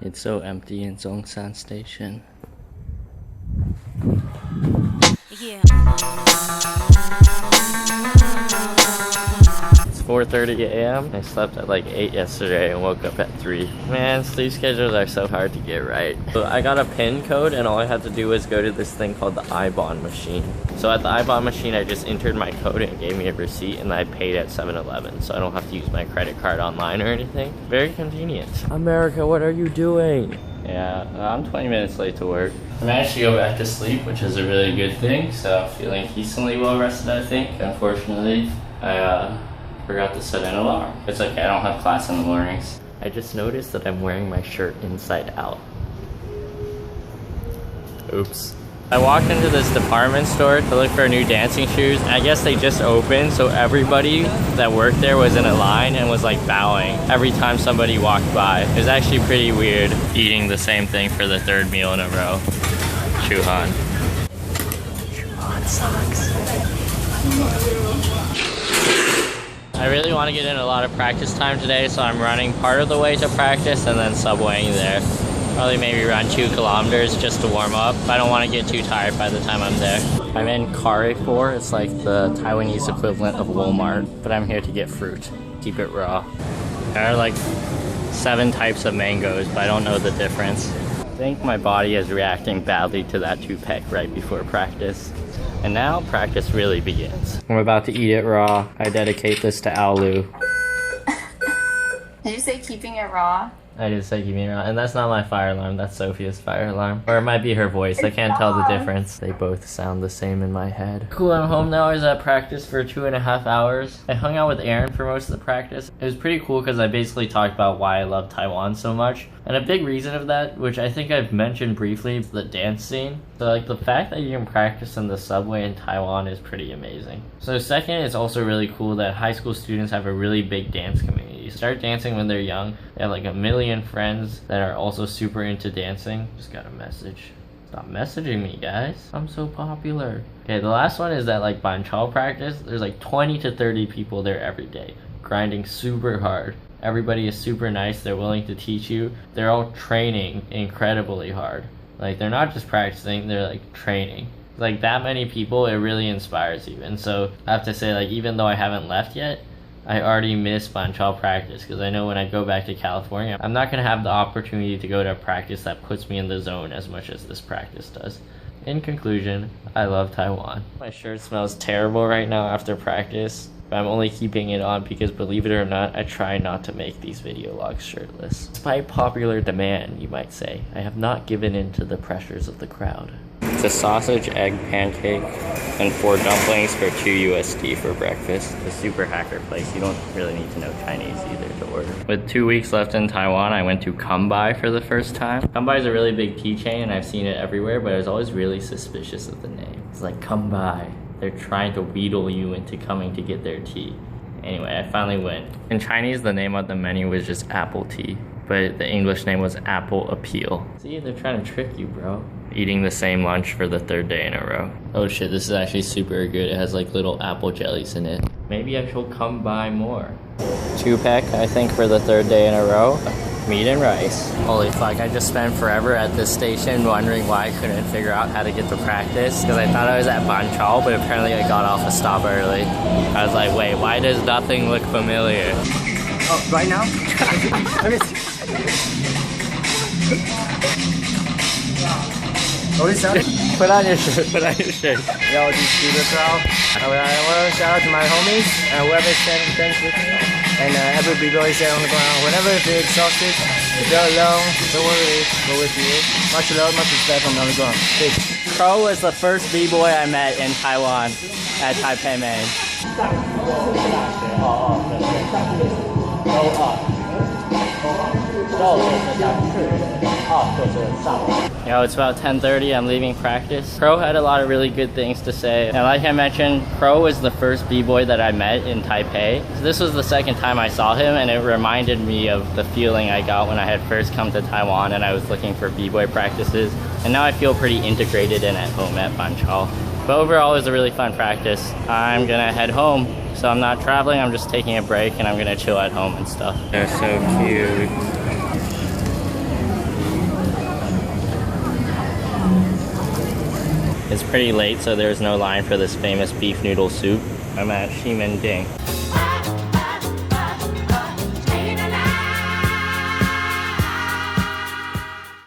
It's so empty in Zhongshan Station. Yeah. It's 4:30 a.m. I slept at like 8 yesterday and woke up at 3. Man, sleep schedules are so hard to get right. So I got a PIN code and all I had to do was go to this thing called the iBond machine. So at the iBond machine, I just entered my code and it gave me a receipt and I paid at 7-Eleven. So I don't have to use my credit card online or anything. Very convenient. America, what are you doing? Yeah, I'm 20 minutes late to work. I managed to go back to sleep, which is a really good thing. So I'm feeling decently well rested, I think. Unfortunately, I forgot to set an alarm. It's okay, I don't have class in the mornings. I just noticed that I'm wearing my shirt inside out. Oops. I walked into this department store to look for new dancing shoes. I guess they just opened, so everybody that worked there was in a line and was like bowing every time somebody walked by. It was actually pretty weird eating the same thing for the 3rd meal in a row. Chuhan. Chuhan sucks. I really want to get in a lot of practice time today, so I'm running part of the way to practice and then subwaying there. Probably maybe run 2 kilometers just to warm up. I don't want to get too tired by the time I'm there. I'm in Carrefour. It's like the Taiwanese equivalent of Walmart, but I'm here to get fruit. Keep it raw. There are like 7 types of mangoes, but I don't know the difference. I think my body is reacting badly to that toothpick right before practice. And now practice really begins. I'm about to eat it raw. I dedicate this to Alu. Did you say keeping it raw? I did say keeping it raw, and that's not my fire alarm, that's Sophia's fire alarm. Or it might be her voice, I can't tell the difference. They both sound the same in my head. Cool, I'm home now. I was at practice for 2.5 hours. I hung out with Aaron for most of the practice. It was pretty cool because I basically talked about why I love Taiwan so much. And a big reason of that, which I think I've mentioned briefly, is the dance scene. So like the fact that you can practice in the subway in Taiwan is pretty amazing. So second, it's also really cool that high school students have a really big dance community. You start dancing when they're young. They have like 1 million friends that are also super into dancing. Just got a message. Stop messaging me, guys. I'm so popular. Okay, the last one is that like Banchao practice, there's like 20 to 30 people there every day, grinding super hard. Everybody is super nice. They're willing to teach you. They're all training incredibly hard. Like they're not just practicing, they're like training. Like that many people, it really inspires you. And so I have to say, like, even though I haven't left yet, I already miss Banchao practice because I know when I go back to California, I'm not going to have the opportunity to go to a practice that puts me in the zone as much as this practice does. In conclusion, I love Taiwan. My shirt smells terrible right now after practice, but I'm only keeping it on because, believe it or not, I try not to make these video logs shirtless. Despite popular demand, you might say, I have not given in to the pressures of the crowd. It's a sausage, egg, pancake, and 4 dumplings for $2 for breakfast. It's a super hacker place. You don't really need to know Chinese either to order. With 2 weeks left in Taiwan, I went to Kambai for the first time. Kambai is a really big tea chain and I've seen it everywhere, but I was always really suspicious of the name. It's like Kambai. They're trying to wheedle you into coming to get their tea. Anyway, I finally went. In Chinese, the name of the menu was just apple tea, but the English name was Apple Appeal. See, they're trying to trick you, bro. Eating the same lunch for the 3rd day in a row. Oh shit, this is actually super good. It has like little apple jellies in it. Maybe I shall come by more. 2-pack, I think, for the 3rd day in a row. Meat and rice. Holy fuck, I just spent forever at this station wondering why I couldn't figure out how to get to practice. Because I thought I was at Banchao, but apparently I got off a stop early. I was like, wait, why does nothing look familiar? Oh, right now? Let me see. What is that? Put on your shirt, put on your shirt. Yo, just do this out. I want to shout out to my homies and whoever's standing friends with me. And every b-boy is there on the ground. Whenever you feel exhausted, if you're alone, don't worry, we're with you. Much love, much respect from the ground. Peace. Crow was the first b-boy I met in Taiwan at Taipei, Maine. Yo, it's about 10:30, I'm leaving practice. Crow had a lot of really good things to say. And like I mentioned, Crow was the first b-boy that I met in Taipei. So this was the 2nd time I saw him, and it reminded me of the feeling I got when I had first come to Taiwan and I was looking for b-boy practices. And now I feel pretty integrated and at home at Banchao. But overall, it was a really fun practice. I'm gonna head home. So I'm not traveling, I'm just taking a break and I'm gonna chill at home and stuff. They're so cute. It's pretty late, so there's no line for this famous beef noodle soup. I'm at Ximending.